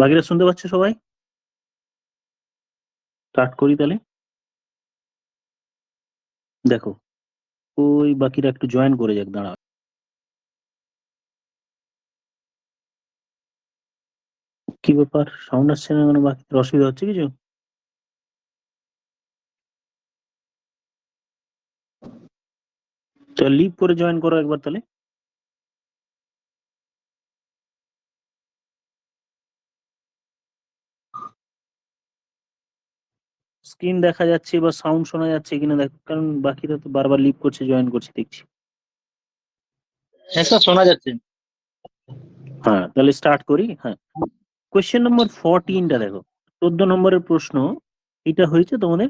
বাকিরা শুনতে পাচ্ছ সবাই? স্টার্ট করি তাহলে। দেখো, ওই বাকিরা একটু জয়েন করে যাক, দাঁড়া। কি ব্যাপার, সাউন্ড আসছে না কেন? বাকিদের অসুবিধা হচ্ছে কিছু? চল লিভ করে জয়েন করো একবার তাহলে। স্ক্রিন দেখা যাচ্ছে বা সাউন্ড শোনা যাচ্ছে কিনা দেখো, কারণ বাকিরা তো বারবার লিভ করছে, জয়েন করছে দেখছি। হ্যাঁ স্যার, শোনা যাচ্ছে। হ্যাঁ, তাহলে স্টার্ট করি। হ্যাঁ, কোয়েশ্চেন নম্বর 14টা দেখো, 14 নম্বরের প্রশ্ন এটা হয়েছে তোমাদের।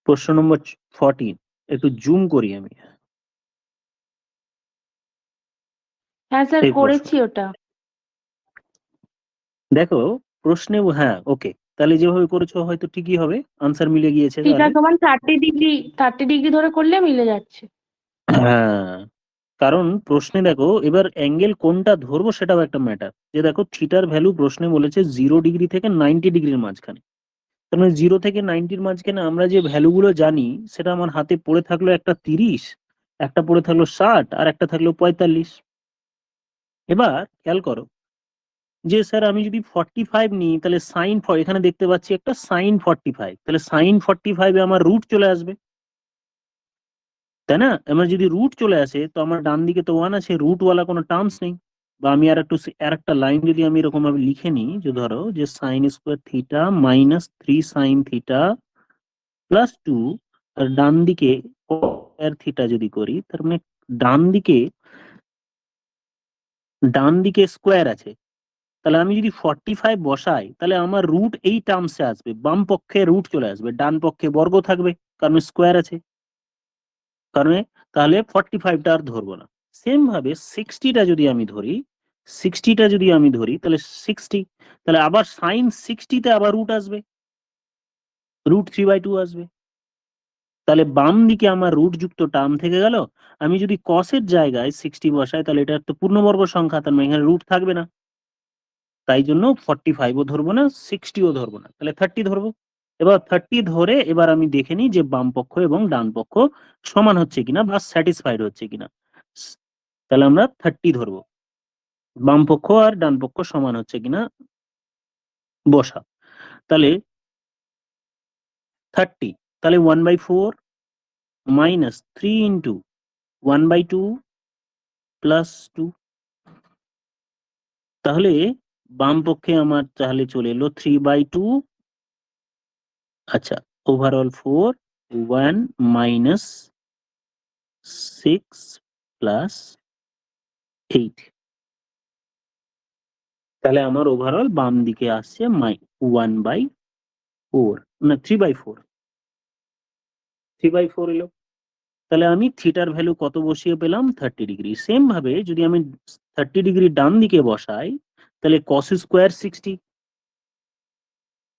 প্রশ্ন নম্বর 14, একটু জুম করি আমি। হ্যাঁ স্যার, এই প্রশ্ন করেছি ওটা। দেখো প্রশ্নে, হ্যাঁ ওকে, তাহলে যেভাবে করেছো হয়তো ঠিকই হবে, আনসার মিলে গিয়েছে থিটা তাহলে। সমান 30 ডিগ্রি ধরে করলে মিলে যাচ্ছে। হ্যাঁ, কারণ প্রশ্নে দেখো এবার অ্যাঙ্গেল কোনটা ধরবো সেটাও একটা ম্যাটার। যে দেখো থিটার ভ্যালু প্রশ্নে বলেছে 0 ডিগ্রি থেকে 90 ডিগ্রির মাঝখানে। তার মানে 0 থেকে 90-র মাঝখানে আমরা যে ভ্যালুগুলো জানি সেটা আমার হাতে পড়ে থাকলো একটা 30, একটা পড়ে থাকলো 60, আর একটা থাকলো 45। এবার খেয়াল করো যে স্যার আমি যদি 45 নিই তাহলে এখানে দেখতে পাচ্ছি একটা sin 45, তাহলে sin 45 আমার রুট চলে আসবে, তাই না? আমার যদি রুট চলে আসে তো আমার ডান দিকে তো 1 আছে, রুটওয়ালা কোনো টার্মস নেই। বা আমি আর একটা লাইন যদি আমি এরকম ভাবে লিখে নিই, যে ধরো যে sine square theta minus 3 sin theta plus 2, আর ডান দিকে স্কোয়ার থিটা যদি করি, তার মানে ডান দিকে ডান দিকে স্কোয়ার আছে। তাহলে আমি যদি 45 বসাই তাহলে আমার রুট এই টার্মসে আসবে, বাম পক্ষে রুট চলে আসবে, ডান পক্ষে বর্গ থাকবে, কারণ স্কোয়ার আছে কারণে। তাহলে 45টা আর ধরবো না। সেম ভাবে 60টা যদি আমি ধরি, তাহলে 60, তাহলে আবার সাইন 60-তে আবার রুট আসবে, √3/2 আসবে। তাহলে বাম দিকে আমার রুট যুক্ত টার্ম থেকে গেল। আমি যদি কসের জায়গায় 60 বসাই তাহলে এটা একটা পূর্ণবর্গ সংখ্যা, তার মানে এখানে রুট থাকবে না। তাই জন্য 45ও ধরবো না, 60ও ধরবো না, তাহলে 30 ধরবো। এবার 30 ধরে এবার আমি দেখে নিই যে বাম পক্ষ এবং ডান পক্ষ সমান হচ্ছে কিনা বা স্যাটিসফাইড হচ্ছে কিনা। তাহলে আমরা 30 ধরবো, বাম পক্ষ আর ডান পক্ষ সমান হচ্ছে কিনা বসা। তাহলে 30, তাহলে 1/4 মাইনাস 3 ইন্টু 1/2 প্লাস 2। তাহলে বাম পক্ষে আমার তাহলে চলে এলো 3/2, আচ্ছা, ওভারঅল 4, 1 মাইনাস 6 প্লাস 8। তাহলে আমার ওভারঅল বাম দিকে আসছে 1/4, না 3/4 এলো। তাহলে আমি থিটার ভ্যালু কত বসিয়ে পেলাম? 30 ডিগ্রি। সেম ভাবে যদি আমি 30 ডিগ্রি ডান দিকে বসাই তাহলে cos square 60,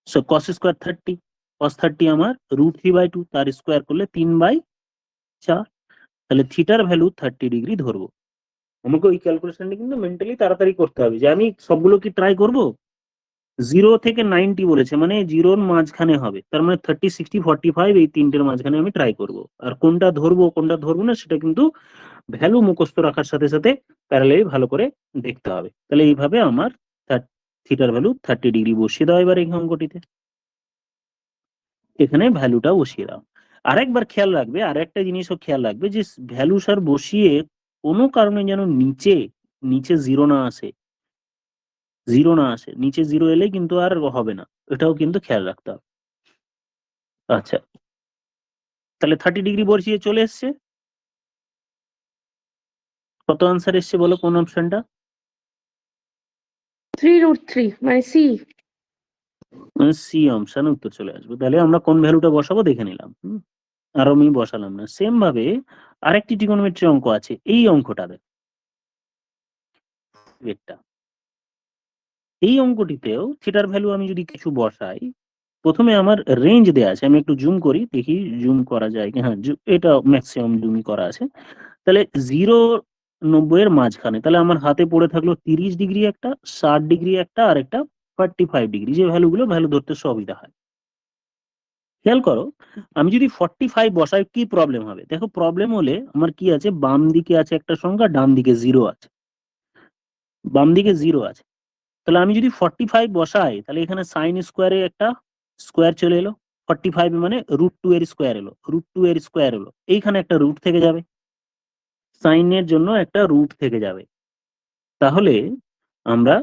so cos square 30, cos 30 আমার √3/2, তার স্কোয়ার করলে 3/4। তাহলে থিটার ভ্যালু 30 ডিগ্রি ধরবো। আমাকে ওই ক্যালকুলেশনটা কিন্তু মেন্টালি তাড়াতাড়ি করতে হবে, যে আমি সবগুলো কি ট্রাই করব। 0 থেকে 90 বলেছে, মানে 0-র মাঝখানে হবে, তার মানে 30, 60, 45 এই তিনটের মাঝখানে আমি ট্রাই করব। আর কোনটা ধরবো কোনটা ধরবো না সেটা কিন্তু ভ্যালু মুখস্থ রাখার সাথে সাথে প্যারালালি ভালো করে দেখতে হবে। তাহলে এইভাবে আমার থিটার ভ্যালু 30 ডিগ্রি বসিয়ে দাও এবার এই অঙ্কটিতে, এখানে ভ্যালুটা বসিয়ে দাও। আরেকবার খেয়াল রাখবে, আর একটা জিনিসও খেয়াল রাখবে যে ভ্যালু সার বসিয়ে কোনো কারণে যেন নিচে নিচে জিরো না আসে, নিচে জিরো এলে কিন্তু আর হবে না, এটাও কিন্তু খেয়াল রাখতে হবে। আচ্ছা, তাহলে 30 ডিগ্রি বসিয়ে চলে এসছে। কত আনসার এসছে বলো, কোন অপশনটা? 3√3 মানে সি। সি অপশন উত্তর চলে আসবে। তাহলে আমরা কোন ভ্যালুটা বসাবো দেখে নিলাম, আর আমি বসালাম না। সেম ভাবে আরেকটি ট্রিগোনোমেট্রি অঙ্ক আছে, এই অঙ্কটা দেখ, এটা এই অঙ্কটিতেও থিটার ভ্যালু আমি যদি কিছু বসাই, প্রথমে আমার রেঞ্জ দেয়া আছে, আমি একটু জুম করি দেখি জুম করা যায় কি। হ্যাঁ, এটা ম্যাক্সিমাম জুমই করা আছে। তাহলে 0 90 এর মাঝখানে। তাহলে আমার হাতে পড়ে থাকলো 30 ডিগ্রি একটা, 60 ডিগ্রি একটা, আর একটা 45 ডিগ্রি। যে ভ্যালু ধরতে সুবিধা হয়। খেয়াল করো, আমি যদি 45 বসাই কি প্রবলেম হবে? দেখো, প্রবলেম হলে আমার কি আছে, বাম দিকে আছে একটা সংখ্যা, ডান দিকে 0 আছে। বাম দিকে 0 আছে, তাহলে আমি যদি 45 বসাই, তাহলে এখানে সাইন স্কোয়ারে একটা স্কোয়ার চলে এলো, 45 মানে √2 এর স্কোয়ার এলো, √2 এর স্কোয়ার এলো, এইখানে একটা রুট থেকে যাবে, সাইনের জন্য একটা রুট থেকে যাবে। তাহলে আমরা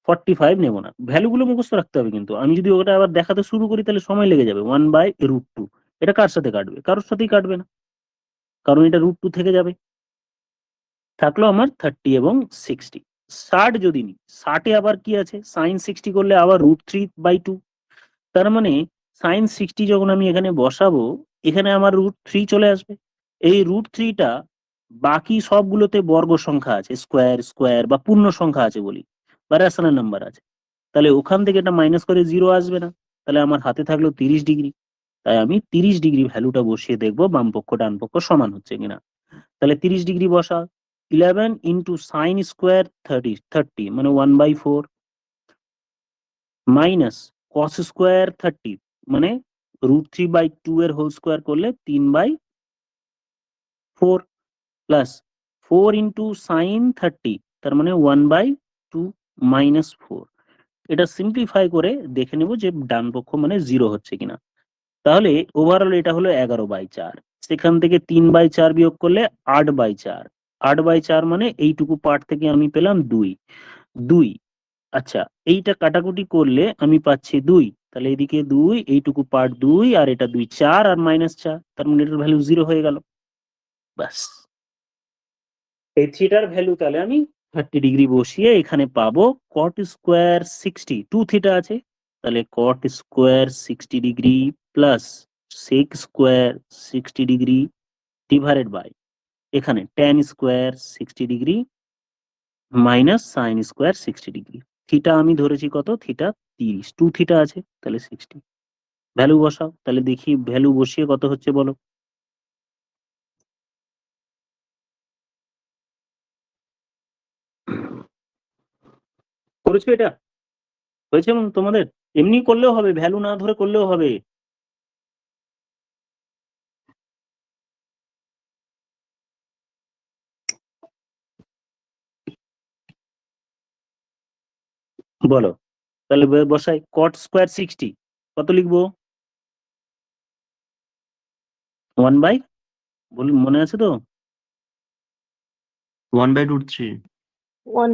45 নেব না। ভ্যালুগুলো মুখস্থ রাখতে হবে, কিন্তু আমি যদি ওটা আবার দেখাতে শুরু করি তাহলে সময় লেগে যাবে। 1/√2, এটা কার সাথে কাটবে? কারোর সাথেই কাটবে না, কারণ এটা √2 থেকে যাবে। থাকলো আমার 30 এবং 60। 60 যদি নিই, 60 আবার কি আছে, সাইন 60 করলে আবার √3/2। তার মানে সাইন 60 যখন আমি এখানে বসাবো, এখানে আমার √3 চলে আসবে। এই √3টা বাকি সবগুলোতে বর্গ সংখ্যা আছে, স্কোয়ার স্কোয়ার বা পূর্ণ সংখ্যা আছে বলি, বা রেশনাল নাম্বার আছে। তাহলে ওখান থেকে এটা মাইনাস করে 0 আসবে না। তাহলে আমার হাতে থাকলো 30 ডিগ্রি। তাই আমি 30 ডিগ্রি ভ্যালুটা বসিয়ে দেখবো বাম পক্ষ ডান পক্ষ সমান হচ্ছে কিনা। তাহলে 30 ডিগ্রি বসা, 11 ইন্টু সাইন স্কোয়ার 30 মানে 1/4, মাইনাস কস স্কোয়ার 30 মানে √3/2 এর হোল স্কোয়ার করলে 3/4, প্লাস 4 ইন্টু সাইন 30 তার মানে 1/2 মাইনাস 4। এটা সিম্পলিফাই করে দেখে নেব যে ডান পক্ষ মানে 0 হচ্ছে কিনা। তাহলে ওভারঅল এটা হলো 11/4। সেখান থেকে 3/4 বিয়োগ করলে 8/4। 8/4 মানে এইটুকু পার্ট থেকে আমি পেলাম 2। আচ্ছা, এইটা কাটাকুটি করলে আমি পাচ্ছি 2। তাহলে এদিকে 2, এইটুকু পার্ট 2, আর এটা 2, 4 আর -4, তার মানে এটার ভ্যালু 0 হয়ে গেল। ব্যাস, এই থিটার ভ্যালু তাহলে আমি 30 ডিগ্রি বসিয়ে এখানে পাবো cot স্কোয়ার 60, 2 থিটা আছে, তাহলে cot square 60 degree plus sec square 60 degree divided by এখানে tan square 60 degree minus sine square 60 degree. Theta আমি ধরেছি কত, থিটা 30, 2 থিটা আছে, তাহলে 60। ভ্যালু বসাও, তাহলে দেখি ভ্যালু বসিয়ে কত হচ্ছে বলো। করেছো এটা? হয়েছে তোমাদের? এমনি করলেও হবে, ভ্যালু না ধরে করলেও হবে। বলো, তাহলে বসাই cot স্কোয়ার 60 কত লিখবো? 1 বাই, বলুন মনে আছে তো? 1/√3। 1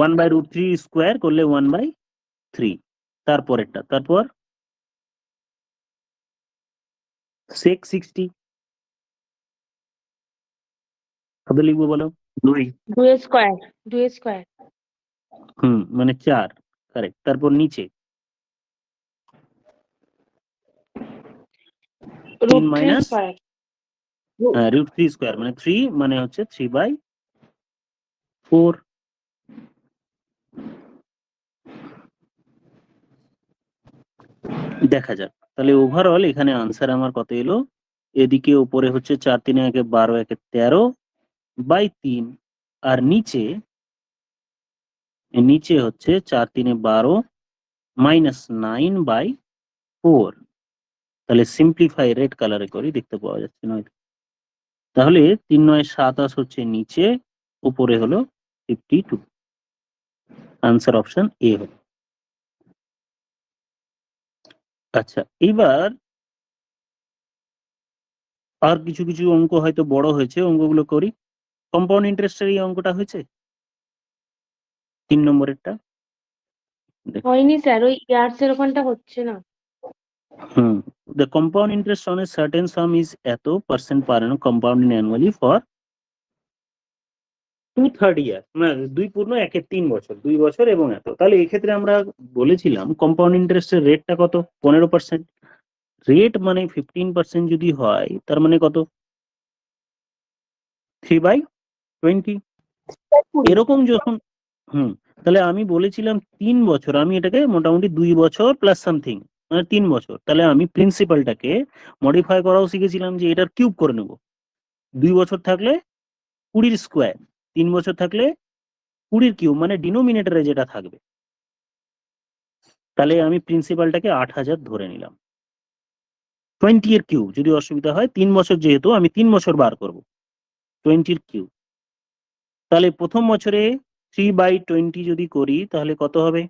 1/√3 স্কোয়ার করলে 1/3। তারপরেরটা, তারপর sec 60 কত লিখবো বলো? 2। 2 স্কোয়ার 2 স্কোয়ার মানে 4, কারেক্ট। তারপর নিচে 3 √3 মাইনাস স্কোয়ার √3 স্কোয়ার মানে 3, মানে হচ্ছে 3/4। দেখা যাক তাহলে ওভারঅল এখানে আনসার আমার কত এলো। এদিকে উপরে হচ্ছে 4 3 একে 12 একে 13/3, আর নিচে নিচে হচ্ছে 4 3 12 মাইনাস 9/4। তাহলে সিম্পলিফাই রেড কালারে করি, দেখতে পাওয়া যাচ্ছে না হয়তো। তাহলে 3 9 27 হচ্ছে নিচে, উপরে হলো 52। আনসার অপশন এ হলো। আচ্ছা, এইবার আর কিছু কিছু অঙ্ক হয়তো বড় হয়েছে, অঙ্কগুলো করি। কম্পাউন্ড ইন্টারেস্টের এই অঙ্কটা হয়েছে 3 নম্বরেরটা। হয়নি স্যার, ওই ইয়ার্স এর ওখানটা হচ্ছে না। The compound interest on a certain sum is এত % per annum compounding annually for 2/3 year, মানে 2 × 1 = 3 বছর, 2 বছর এবং এত। তাহলে এই ক্ষেত্রে আমরা বলেছিলাম কম্পাউন্ড ইন্টারেস্টের রেটটা কত, 15%। রেট মানে 15% যদি হয়, তার মানে কত, 3/20। এরকম যখন তাহলে আমি বলেছিলাম 3 বছর, আমি এটাকে মোটামুটি 2 বছর প্লাস সামথিং, মানে 3 বছর। তাহলে আমি প্রিন্সিপালটাকে মডিফাই করাও শিখেছিলাম, যে এটার কিউব করে নেব। 2 বছর থাকলে 20 স্কোয়ার, 3 বছর থাকলে 20 কিউব মানে ডিনোমিনেটরে যেটা থাকবে। তাহলে আমি প্রিন্সিপালটাকে 8,000 ধরে নিলাম। 20 এর কিউব যদি অসুবিধা হয়, 3 বছর যেহেতু আমি 3 বছর বার করব, 20 এর কিউব। তাহলে প্রথম বছরে 3/20 যদি করি তাহলে কত হবে?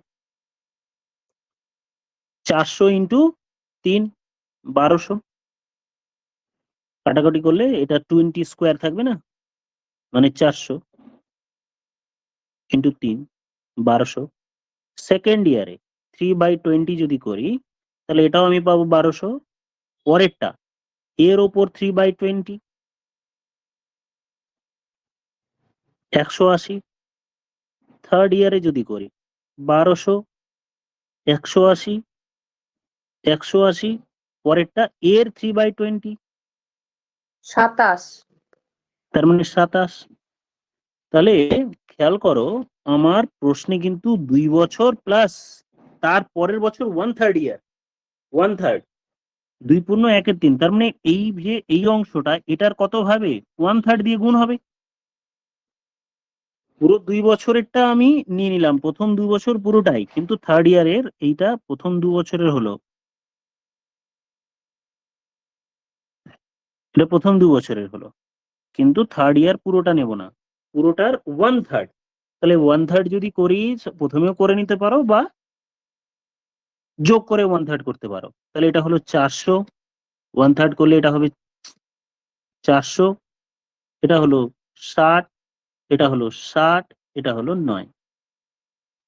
400 ইন্টু 3, 1200। কাটাকাটি করলে এটা 20 স্কোয়ার থাকবে না, মানে 400 ইন্টু 3, 1200। সেকেন্ড ইয়ারে 3/20 যদি করি তাহলে এটাও আমি পাবো 1200। পরেরটা এর ওপর 3/20, 180। থার্ড ইয়ারে যদি করি 1200, 180, 180। পরেরটা এর 3/20, 27। তার মানে 27। তাহলে খেয়াল করো, আমার প্রশ্নে কিন্তু 2 বছর প্লাস তার পরের বছর 1/3 ইয়ার, 1/3, 2 পূর্ণ 1/3, তার মানে এই যে এই অংশটা এটার কত ভাবে 1/3 দিয়ে গুণ হবে। পুরো 2 বছরেরটা আমি নিয়ে নিলাম, প্রথম 2 বছর পুরোটাই, কিন্তু থার্ড ইয়ারের এইটা প্রথম 2 বছরের হলো, এটা প্রথম 2 বছরের হলো, কিন্তু থার্ড ইয়ার পুরোটা নেব না, পুরোটার 1/3। তাহলে 1/3 যদি করি, প্রথমেও করে নিতে পারো বা যোগ করে 1/3 করতে পারো। তাহলে এটা হলো 400, 1/3 করলে এটা হবে 400, এটা হলো 60, এটা হলো 60, এটা হলো 9।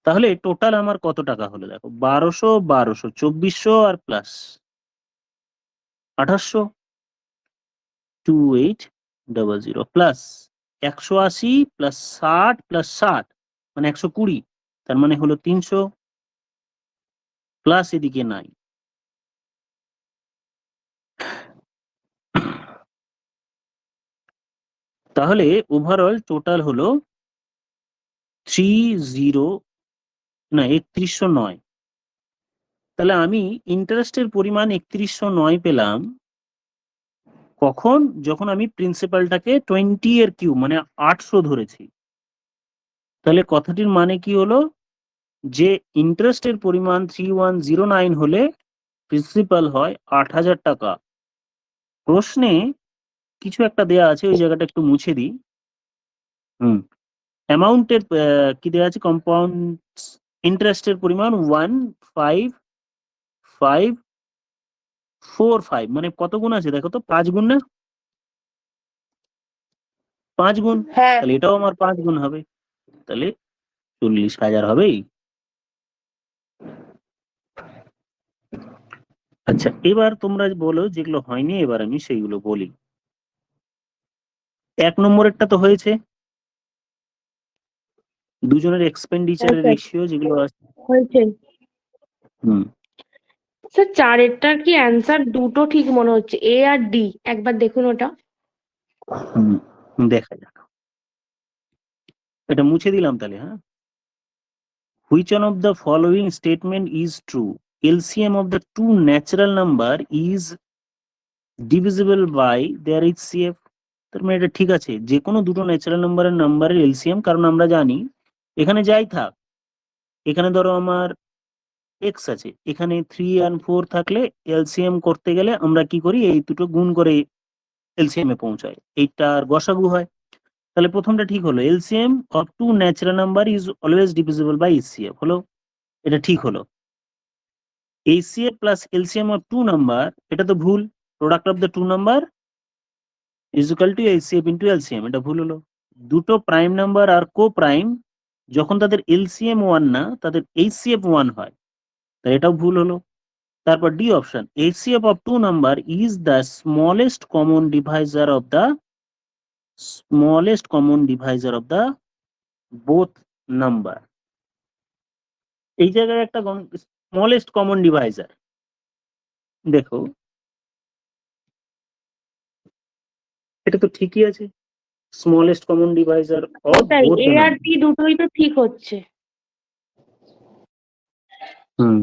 তাহলে টোটাল আমার কত টাকা হলো দেখো, 1200, 1200, 2400 আর প্লাস 2800, 2800 প্লাস 180 প্লাস 60 প্লাস 60 মানে 120, তার মানে হলো 300, প্লাস এদিকে 9। তাহলে ওভারঅল টোটাল হলো 3109। তাহলে আমি ইন্টারেস্টের পরিমাণ 3109 পেলাম কখন? যখন আমি প্রিন্সিপালটাকে 20 এর কিউব মানে 800 ধরেছি। তাহলে কথাটির মানে কি হলো, যে ইন্টারেস্টের পরিমাণ 3109 হলে প্রিন্সিপাল হয় 8,000 টাকা। প্রশ্নে কিছু একটা দেয়া আছে, ওই জায়গাটা একটু মুছে দিই। অ্যামাউন্টের কি দেয়া আছে, কম্পাউন্ড ইন্টারেস্টের পরিমাণ 1545, মানে কত গুণ আছে দেখো তো, 5 গুণ না, 5 গুণ। হ্যাঁ। তাহলে এটাও আমার 5 গুণ হবে, তাহলে 40,000 হবেই। আচ্ছা, এবার তোমরা বলো যেগুলো হয়নি, এবার আমি সেইগুলো বলি। 1 নম্বরেরটা তো হয়েছে, দুজনের এক্সপেন্ডিচারের হ্যাঁ, রেশিও যেগুলো আছে। হয়েছে। হুম, স্যার চারেরটার কি অ্যান্সার দুটো ঠিক মনে হচ্ছে, এ আর ডি, একবার দেখুন ওটা। দেখা যাক। এটা মুছে দিলাম তাহলে, হ্যাঁ। Which one of the following statement is true? LCM of the two natural number is divisible by their HCF. তার মানে এটা ঠিক আছে, যে কোনো দুটো ন্যাচারাল নাম্বারের এলসিএম, কারণ আমরা জানি এখানে যাই থাক, এখানে ধরো আমার এক্স আছে, এখানে 3 and 4 থাকলে এলসিএম করতে গেলে আমরা কি করি, এই দুটো গুণ করে এলসিএম এ পৌঁছায়, এইটার গসাগু হয়। তাহলে প্রথমটা ঠিক হলো, LCM of two natural number is always divisible by HCF হলো, এটা ঠিক হলো। HCF plus LCM of two number, এটা তো ভুল, product of the two number is equal to HCF into LCM, এটা ভুল হলো। দুটো প্রাইম নাম্বার আর কো প্রাইম যখন তাদের এলসিএম 1 না, তাদের এইচসিএফ 1 হয়, তাই এটাও ভুল হলো। তারপর D option, HCF of two number is the smallest common divisor of the both number. এই জায়গায় একটা স্মলেস্ট কমন ডিভাইজার, দেখো এটা তো ঠিকই আছে, স্মলেস্ট কমন ডিভাইজার অফ ওটাই, বোথ এ দ্য আর নাম্বার। ডি দুটোই তো ঠিক হচ্ছে। হুম,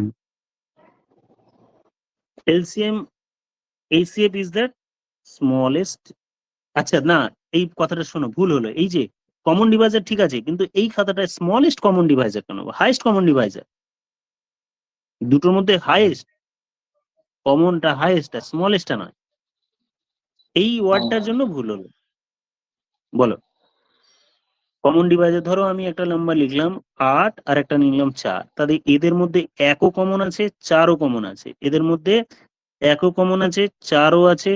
LCM HCF is the smallest. আচ্ছা না, এই কথাটা শোনো, ভুল হলো, এই যে কমন ডিভাইজার ঠিক আছে, কিন্তু এই খাতাটায় স্মলেস্ট কমন ডিভাইজার কেন, হাইয়েস্ট কমন ডিভাইজার, দুটোর মধ্যে হাইয়েস্ট কমনটা হাইয়েস্টটা স্মলেস্টটা নয়, এই ওয়ার্ডটার জন্য ভুল হলো। বলো কমন ডিভাইজার, ধরো আমি একটা নাম্বার লিখলাম 8 আর একটা নিলাম 4, তাহলে এদের মধ্যে একও কমন আছে 4ও কমন আছে, এদের মধ্যে একও কমন আছে 4ও আছে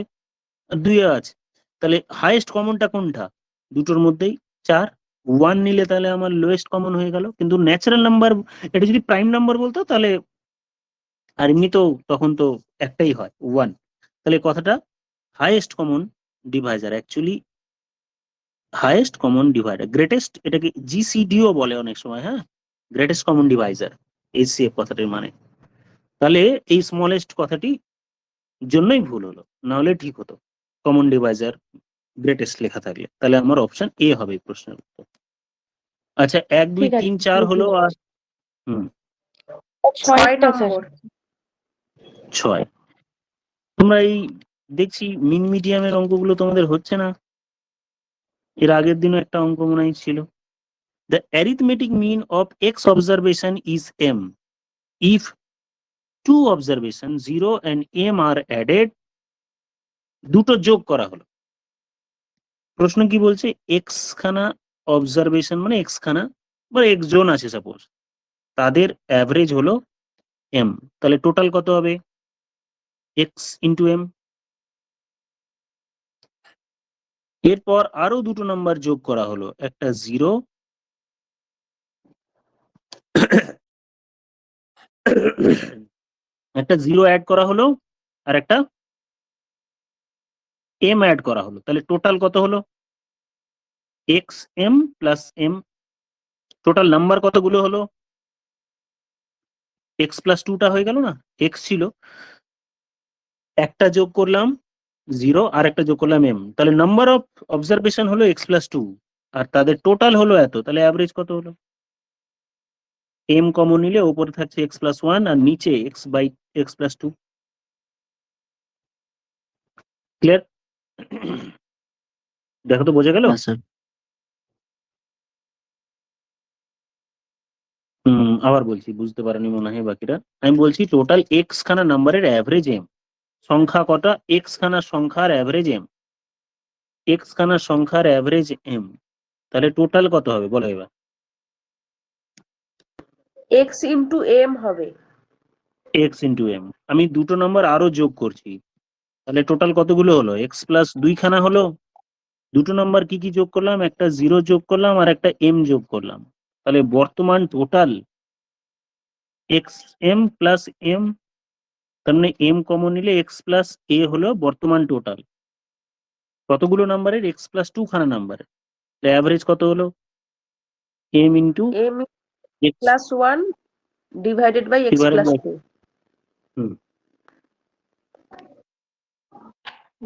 2ও আছে, তাহলে হাইয়েস্ট কমনটা কোনটা, দুটোর মধ্যেই 4, 1 নিলে তাহলে আমার লোয়েস্ট কমন হয়ে গেল। কিন্তু ন্যাচারাল নাম্বার, এটা যদি প্রাইম নাম্বার বলতো তাহলে, আর এমনি তো তখন তো একটাই হয় 1, তাহলে কথাটা highest common Deviser, actually highest common divider, greatest, এটাকে জিসিডিও বলে অনেক সময়, হ্যাঁ, গ্রেটেস্ট কমন ডিভাইজার, এইচসিএফ কথাটির মানে। তাহলে এই স্মলেস্ট কথাটি জন্যই ভুল হলো, না হলে ঠিক হতো, কমন ডিভাইজার গ্রেটেস্ট লেখা থাকলে, তাহলে আমার অপশন এ হবে এই প্রশ্নের উত্তর। আচ্ছা 1 2 ঠিক আছে 3 4 হলো, আর 6 6টা স্যার। নম্বর। 6, তোমরা এই দেখছি মিন মিডিয়ামের অঙ্কগুলো তোমাদের হচ্ছে না, এর আগের দিনও একটা অঙ্ক মনে হয় ছিল। The arithmetic mean of x observation is m if two observation 0 and m are added, দুটো যোগ করা হলো। প্রশ্ন কি বলছে, এক্স খানা অবজারভেশন মানে এক্স খানা বা এক্স জন আছে সাপোজ, তাদের অ্যাভারেজ হলো এম, তাহলে টোটাল কত হবে, এক্স ইন্টু এম। এরপর আরো দুটো নাম্বার যোগ করা হলো, একটা 0 একটা 0 অ্যাড করা হলো আর একটা এম অ্যাড করা হলো, তাহলে টোটাল কত হলো, X M plus M. Total number কতগুলো হলো, এক্স প্লাস 2টা হয়ে গেল না, এক্স ছিল, একটা যোগ করলাম 0 আর একটা যোগ করলাম এম, তাহলে নাম্বার অফ অবজারভেশন হলো এক্স প্লাস 2, আর তাদের টোটাল হলো এত, তাহলে অ্যাভারেজ কত হলো, এম কমন নিলে উপরে থাকছে এক্স প্লাস 1 আর নিচে X by X plus 2। Clear? দেখো তো বোঝা গেল? আবার বলছি, বুঝতে পারেনি মনে হয় বাকিরা, আমি বলছি টোটাল এক্স খানা নাম্বারের অ্যাভারেজ এম, সংখ্যা কটা, এক্স খানা সংখ্যার অ্যাভারেজ এম, এক্স খানা সংখ্যার অ্যাভারেজ এম, তাহলে টোটাল কত হবে বলো এবার। x ইন্টু m হবে। এক্স ইন্টু এম, আমি দুটো নাম্বার আরো যোগ করছি, তাহলে টোটাল কতগুলো হলো, এক্স প্লাস 2 খানা হলো, দুটো নাম্বার কি কি যোগ করলাম, একটা 0 যোগ করলাম আর একটা এম যোগ করলাম, তাহলে বর্তমান total X M plus M, তার মানে এম কমন নিলে এক্স প্লাস এ হলো বর্তমান টোটাল কতগুলো নাম্বারের, এক্স প্লাস 2 খানা নাম্বারের, অ্যাভারেজ কত হলো, M into m X plus 1 divided by x divided plus by. 2।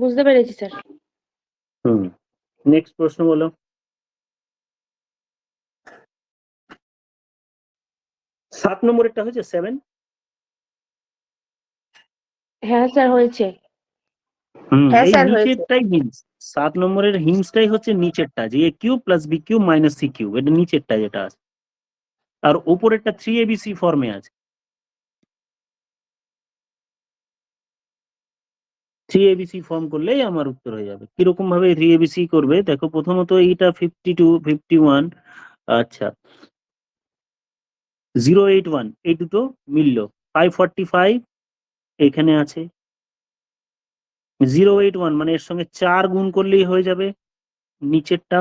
বুঝতে পেরেছি স্যার। নেক্সট প্রশ্ন বলো। সাত নম্বরেরটা হয়েছে 7। হ্যাঁ স্যার হয়েছে। হ্যাঁ এই স্যার হয়েছে। নিচেরটাই হিন্স, 7 নম্বরের হিন্সটাই হচ্ছে নিচেরটা, যে a cube plus b cube minus c cube, এটা নিচেরটা যেটা আছে, আর উপরেরটা 3abc ফর্মে আছে। 3abc ফর্ম করলেই আমার উত্তর হয়ে যাবে। কিরকম ভাবে 3abc করবে দেখো, প্রথমত এইটা 52 51, আচ্ছা 081 এই দুটো মিলল, 545 এখানে আছে, 081 মানে এর সঙ্গে 4 গুণ করলেই হয়ে যাবে নিচেরটা,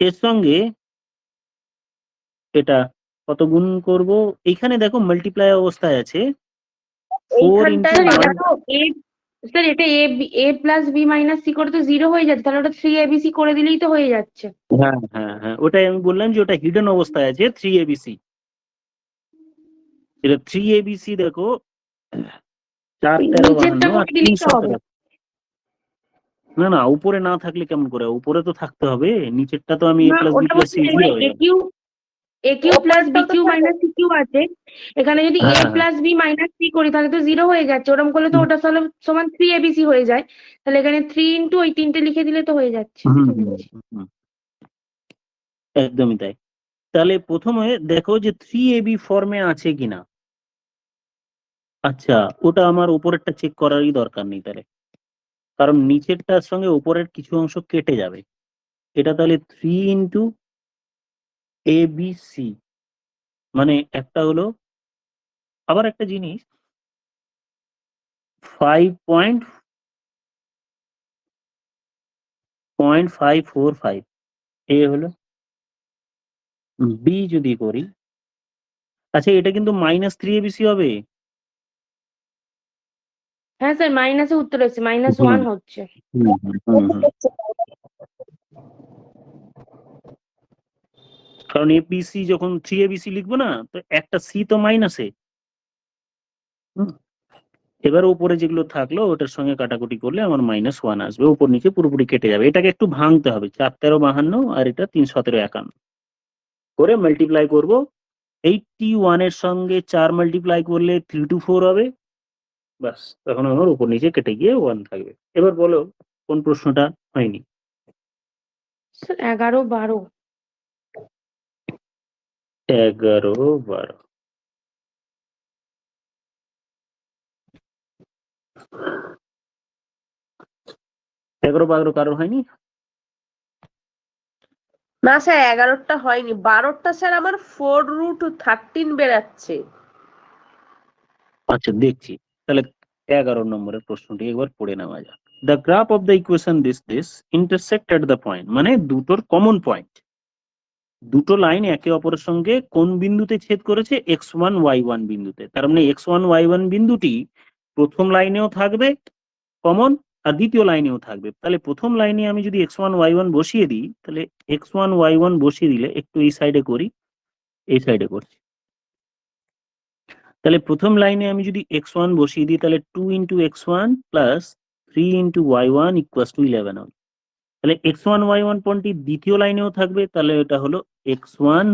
এর সঙ্গে এটা কত গুণ করব, এখানে দেখো মাল্টিপ্লাই অবস্থায় আছে 4 ইন্টু এইখানটায় স্যার এটা 1। তো এ, স্যার এটা এ প্লাস বি মাইনাস সি করে তো 0 হয়ে যাচ্ছে, তাহলে ওটা 3abc করে দিলেই তো হয়ে যাচ্ছে। হ্যাঁ হ্যাঁ হ্যাঁ, ওটাই আমি বললাম যে ওটা হিডেন অবস্থায় আছে 3abc, এটা 3abc দেখো 4 13 নিচেরটা 52 আর করে 3 দিলেই তো হবে। 17। না না, উপরে না থাকলে কেমন করে, উপরে তো থাকতে হবে, নিচেরটা তো আমি এ না প্লাস বি ওটা প্লাস বলছি সি না, 0 এখানে হয়ে এ যাবে। কিউ প্লাস বি ওপরেরটাও তো কিউ থাকে। মাইনাস সি কিউ আছে, এখানে যদি এ হ্যাঁ হ্যাঁ প্লাস বি মাইনাস সি করি তাহলে তো 0 হয়ে যাচ্ছে, ওরকম করলে তো ওটা তাহলে সমান 3abc হয়ে যায়, তাহলে এখানে 3 ইন্টু ওই তিনটে লিখে দিলে তো হয়ে যাচ্ছে, হুম সেটা হুম বলছি। হুম। একদমই তাই। তাহলে প্রথমে দেখো যে 3AB ফর্মে আছে কিনা। আচ্ছা, ওটা আমার উপরেরটা চেক করারই দরকার নেই তাহলে, কারণ নিচেরটার সঙ্গে উপরের কিছু অংশ কেটে যাবে। এটা তাহলে 3 × ABC, মানে একটা হলো, আবার একটা জিনিস 5.545 এ হলো, বি যদি করি, আচ্ছা এটা কিন্তু -3ABC হবে। হ্যাঁ স্যার, মাইনাসে উত্তর এসেছে, হুম, -1 হচ্ছে। হুম, হুম, হুম। কারণ এবিসি যখন 3ABC লিখবো না, তো একটা সি তো মাইনাসে। এবার উপরে যেগুলো থাকলো ওটার সঙ্গে কাটাকুটি করলে আমার -1 আসবে, উপর নিচে পুরোপুরি কেটে যাবে। এটাকে একটু ভাঙতে হবে, 4 13 52 আর এটা 3 17 51 করে মাল্টিপ্লাই করব। 81 এর সঙ্গে 4 মাল্টিপ্লাই করলে 3 to 4 হবে। বাস, তখন আমার উপর নিচে কেটে গিয়ে 1 থাকবে। এবার বলো কোন প্রশ্নটা হয়নি। স্যার 11 12। 11 12 11 12 কারোর হয়নি? না স্যার, 11টা হয়নি, 12টা স্যার আমার 4√13 বেরাচ্ছে। আচ্ছা দেখছি, তাহলে 11 নম্বরের প্রশ্নটি একবার পড়ে নেওয়া যাক। The graph of the equation this intersect at the point, মানে দুটোর কমন পয়েন্ট, দুটো লাইন একে অপরের সঙ্গে কোন বিন্দুতে ছেদ করেছে, x1 y1 বিন্দুতে। তার মানে x1 y1 বিন্দুটি প্রথম লাইনেও থাকবে কমন, আর দ্বিতীয় লাইনেও থাকবে। তাহলে প্রথম লাইনে আমি যদি x1 y1 বসিয়ে দিই, তাহলে x1 y1 বসিয়ে দিলে, একটু এই সাইডে করি, এই সাইডে করছি। তাহলে প্রথম লাইনে আমি যদি x1 বসিয়ে দিই, তাহলে 2 × x1 প্লাস 3 × y1 = 11 হবে। তাহলে x1 y1 পয়েন্টটি দ্বিতীয় লাইনেও থাকবে, তাহলে এটা হলো x1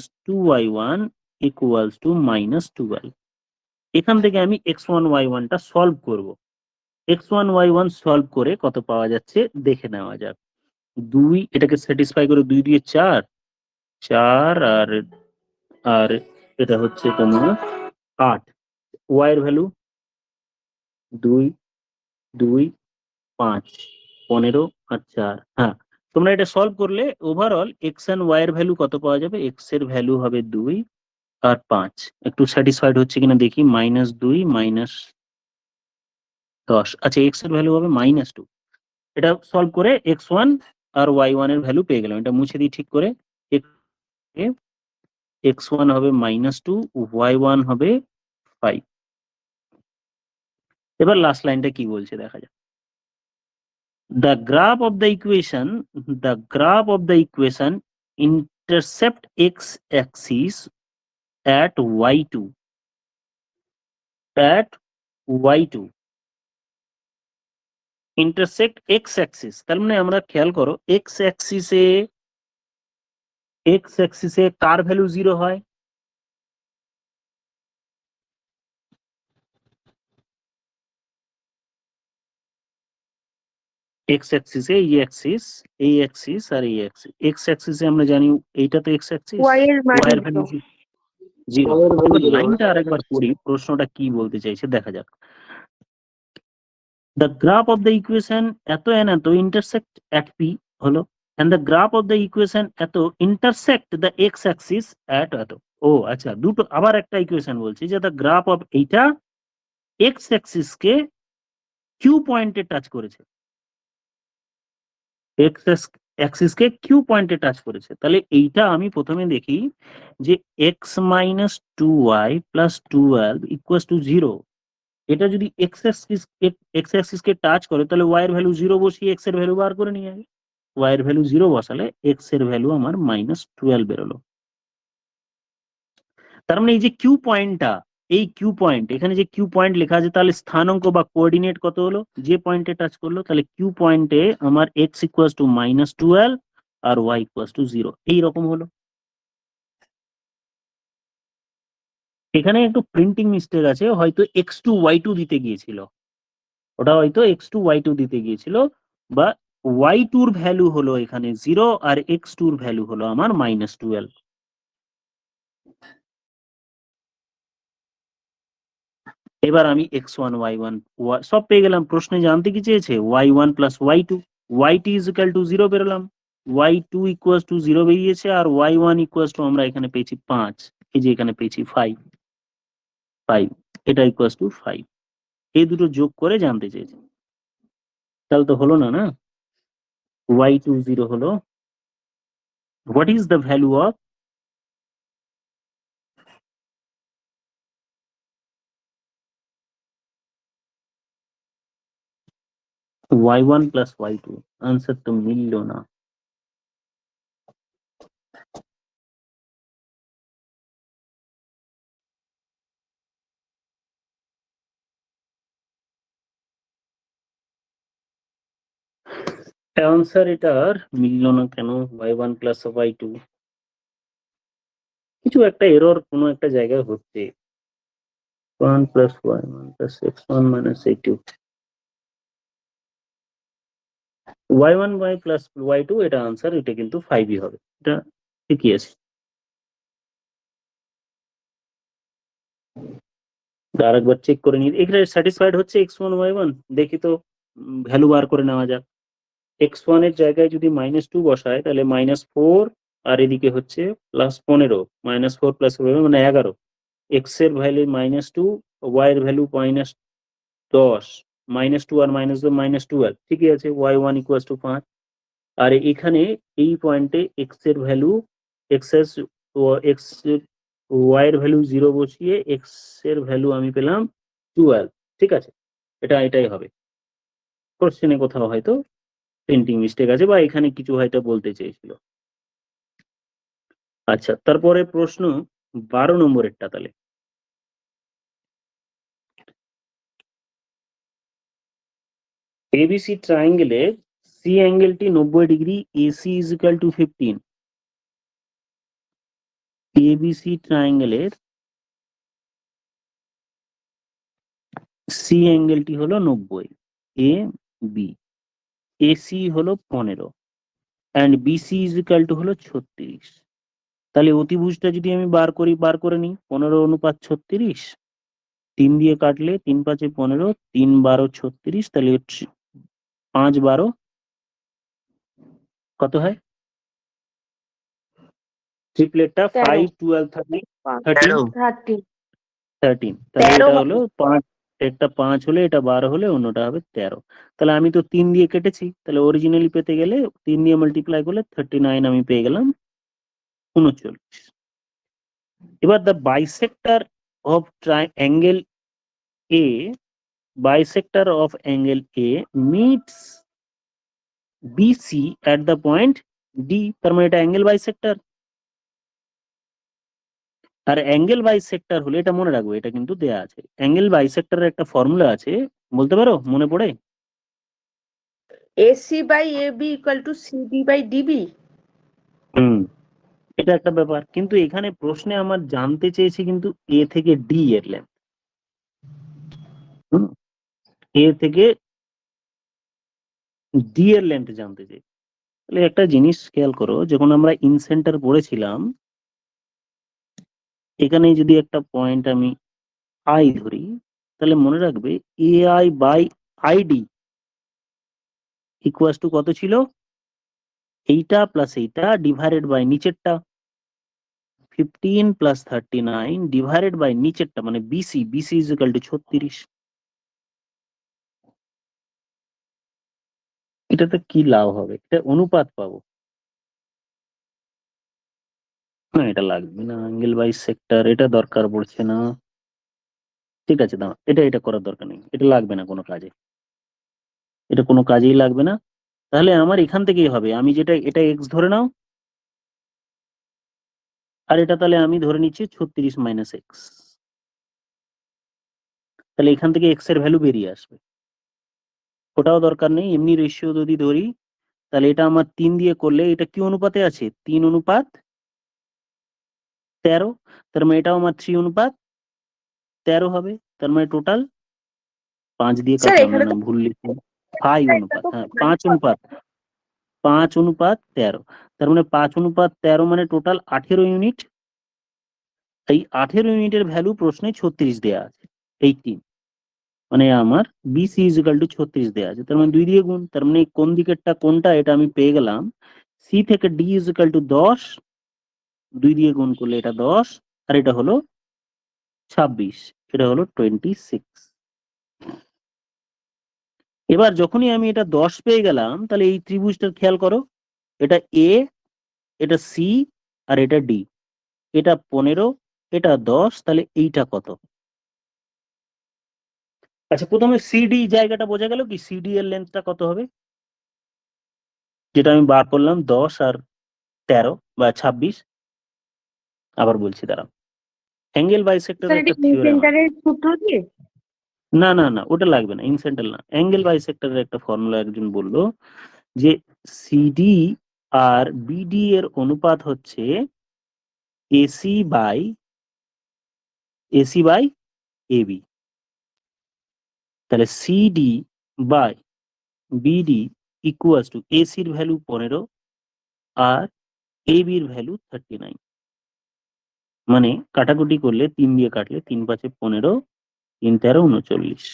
- 2y1 = -12। এখান থেকে আমি x1 y1 টা সলভ করব। x1 y1 সলভ করে কত পাওয়া যাচ্ছে দেখে নেওয়া যাক। 2, এটাকে স্যাটিসফাই করে 2 দিয়ে 4, 4 আর এটা হচ্ছে তোমার 8। y এর ভ্যালু 2 2 5 15 আর 4। হ্যাঁ, তোমরা এটা সলভ করলে ওভারঅল x এন্ড y এর ভ্যালু কত পাওয়া যাবে, x এর ভ্যালু হবে 2 আর 5। একটু স্যাটিসফাইড হচ্ছে কিনা দেখি, -2 -10। আচ্ছা x এর ভ্যালু হবে -2। এটা সলভ করে x1 আর y1 এর ভ্যালু পেয়ে গেলাম। এটা মুছে দিই ঠিক করে। x1 হবে -2, y1 হবে 5। এবার লাস্ট লাইনটা কি বলছে দেখা যাক। The graph of the equation intercept x-axis at y2 intersect x-axis। তার মানে আমরা খেয়াল করো, x-axis-এ কার ভ্যালু 0 হয়, x-axis-এ এই অ্যাক্সিস আর এই অ্যাক্সিস। x-axis-এ আমরা জানি এইটা তো x-axis, Y এর মান y এর ভ্যালু 0। লাইনটা আরেকবার পড়ি, প্রশ্নটা কি বলতে চাইছে দেখা যাক। The graph of the equation এত and এত intersect at P হলো, and the graph of the equation এত intersect the x-axis at এত। ও আচ্ছা, দুটো আবার একটা ইকুয়েশন বলছি যে the graph of এইটা x-axis কে Q পয়েন্টে টাচ করেছে, x-axis কে Q পয়েন্টে টাচ করেছে। তাহলে এইটা আমি প্রথমে দেখি যে x - 2y + 12 = 0। এটা যদি x অ্যাক্সিস কে টাচ করে, তাহলে y এর ভ্যালু 0 বসিয়ে x এর ভ্যালু বার করে নিয়ে যাবে। y এর ভ্যালু 0 বসালে x এর ভ্যালু আমার -12 বেরোলো। তার মানে এই যে কিউ পয়েন্টটা, এই কিউ পয়েন্ট, এখানে যে কিউ পয়েন্ট লেখা আছে, তাহলে স্থানাঙ্ক বা কোঅর্ডিনেট কত হলো, যে পয়েন্টে টাচ করলো, তাহলে কিউ পয়েন্টে আমার x = -12 আর y = 0 এইরকম হলো। এখানে একটু প্রিন্টিং মিস্টেক আছে, হয়তো x2 y2 দিতে গিয়েছিল, ওটা হয়তো x2 y2 দিতে গিয়েছিল, বা y2 এর ভ্যালু হলো এখানে 0 আর x2 এর ভ্যালু হলো আমার -12। এবার আমি x1 y1 সব পেয়ে গেলাম। প্রশ্নে জানতে কি চেয়েছে y1 plus y2, y2 is equal two 0 বেরোলাম, y2 ইকুয়াল টু 0 বেরিয়েছে, আর y1 ইকুয়াল টু আমরা এখানে পেয়েছি 5, এই যে এখানে পেয়েছি 5, এটা ইকুয়াল টু 5। এই দুটো যোগ করে জানতে চেয়েছে, তাহলে তো হলো না না। y2 0 হলো, what is the value of y1 plus y2? Answer তো মিলল না। আনসার এটার মিলল না কেন? y1 প্লাস y2 কিছু একটা এরর কোনো একটা জায়গায় হচ্ছে। 1 plus y1 plus x1 minus a2, y1 y plus y2 এটা আনসার, এটা কিন্তু 5ই হবে, এটা ঠিকই আছে। আরেকবার চেক করে নিই, এখানে স্যাটিসফাইড হচ্ছে x1 y1, দেখি তো ভ্যালু বার করে নেওয়া যাক। x1 এর জায়গায় যদি -2 বসায় তাহলে -4, আর এদিকে হচ্ছে +15, -4 প্লাস মানে 11, x এর ভ্যালু -2, y এর ভ্যালু -10, -2 আর -2 -12, ঠিকই আছে, y1 ইকুয়াল টু 5। আর এখানে এই পয়েন্টে x এর ভ্যালু x y এর ভ্যালু 0 বসিয়ে x এর ভ্যালু আমি পেলাম 12, ঠিক আছে, এটাই হবে। কোশ্চেনে কোথাও হয়তো প্রিন্টিং মিস্টেক আছে বা এখানে কিছু হয়তো বলতে চেয়েছিল। আচ্ছা, তারপরে প্রশ্ন 12 নম্বরেরটা, তাহলে এবিসি ট্রায়াঙ্গেলের সি অ্যাঙ্গেলটি 90 degree, AC is equal to 15। ABC ট্রায়াঙ্গেলের সি অ্যাঙ্গেলটি হলো 90, এ বি, এসি হলো 15 and BC is equal to হলো 36। তাহলে অতিভুজটা যদি আমি বার করে নিই, 15:36, 3 দিয়ে কাটলে 3 5 15, 3 12 36, তাহলে 5 12 কত হয়? ট্রিপলেটটা 5 12 13, 13, তাহলে 13 এটা হবে। হলো 5, একটা 5 হলে এটা 12 হলে অন্যটা হবে 13। তাহলে আমি তো 3 দিয়ে কেটেছি, তাহলে অরিজিনালি পেতে গেলে 3 দিয়ে মাল্টিপ্লাই করলে 39 আমি পেয়ে গেলাম 39। এবার the bisector of triangle A, bisector of angle A meets BC at the point D, তার মানে এটা অ্যাঙ্গেল বাইসেক্টর। আর অ্যাঙ্গেল বাইসেক্টর হলে এটা মনে রাখবো, এটা কিন্তু দেয়া আছে, অ্যাঙ্গেল বাইসেক্টরের একটা ফর্মুলা আছে, বলতে পারো মনে পড়ে? AC by AB equal to CD by DB। এটা একটা ব্যাপার, কিন্তু এখানে প্রশ্নে আমার জানতে চেয়েছি কিন্তু এ থেকে ডি এর লেন্থ, এ থেকে ডি এর লেন্থ জানতে চাই। তাহলে একটা জিনিস খেয়াল করো, যখন আমরা ইনসেন্টার পড়েছিলাম, এখানে যদি একটা পয়েন্ট আমি আই ধরি, তাহলে মনে রাখবে AI by ID equal to কত ছিল? এইটা প্লাস এইটা ডিভাইডেড বাই নিচেরটা, 15 প্লাস 39 ডিভাইডেড বাই নিচেরটা, মানে বিসি ইজ ইকুয়াল টু 36। এটাতে কি লাভ হবে? এটা অনুপাত পাবো না, এটা লাগবে না। অ্যাঙ্গেল বাই সেক্টর এটা দরকার পড়ছে না, ঠিক আছে, দাও, এটা করার দরকার নেই, এটা লাগবে না কোনো কাজে, এটা কোনো কাজেই লাগবে না। তাহলে আমার এখান থেকেই হবে, আমি যেটা, এটা এক্স ধরে নাও, আর এটা তাহলে আমি ধরে নিচ্ছি 36 মাইনাস এক্স, তাহলে এখান থেকে এক্স এর ভ্যালু বেরিয়ে আসবে, ওটাও দরকার নেই। এমনি রেশিও যদি ধরি, তাহলে এটা আমার 3 দিয়ে করলে এটা কি অনুপাতে আছে? 3:13, তার মানে এটাও আমার 3:13 হবে, তার মানে টোটাল 5 দিয়ে স্যার কাটলাম এখানে না, তো ভুল লিখলাম, 5 অনুপাত, হ্যাঁ 5 অনুপাত, 5:13, তার মানে 5:13 মানে টোটাল 18 ইউনিট। এই 18 ইউনিটের ভ্যালু প্রশ্নে 36 দেয়া আছে, 18, মানে আমার বিসি ইজ ইকাল টু 36 দেয়া আছে, তার মানে 2 দিয়ে গুণ, তার মানে কোন দিকেরটা কোনটা এটা আমি পেয়ে গেলাম। সি থেকে ডি ইজ ইকাল টু 10, 2 দিয়ে গুণ করলে এটা 10, আর এটা হলো 26, এটা হলো 26। এবার যখনই আমি এটা 10 পেয়ে গেলাম, তাহলে এই ত্রিভুজটার খেয়াল করো, এটা এ, এটা সি, আর এটা ডি, এটা 15, এটা 10, তাহলে এইটা কত? আচ্ছা, প্রথমে সিডি জায়গাটা বোঝা গেল কি, সিডি এর লেন্থটা কত হবে, যেটা আমি বার করলাম 10 আর 13 বা 26। আবার বলছি দাঁড়াও, অ্যাঙ্গেল স্যার বাইসেক্টরের এটা একটা থিওরেম আছে। সেন্টারের সূত্র দিয়ে? না না না, ওটা লাগবে না, ইনসেন্টাল না, অ্যাঙ্গেল বাইসেক্টরের একটা ফর্মুলা একজন বললো যে সিডি আর বিডি এর অনুপাত হচ্ছে এসি বাই এবি। তাহলে CD by BD equals to এসির ভ্যালু 15 আর এবির ভ্যালু 39, মানে কাটাকুটি করলে 3 দিয়ে কাটলে 3×5 = 15, 3×13 = 39।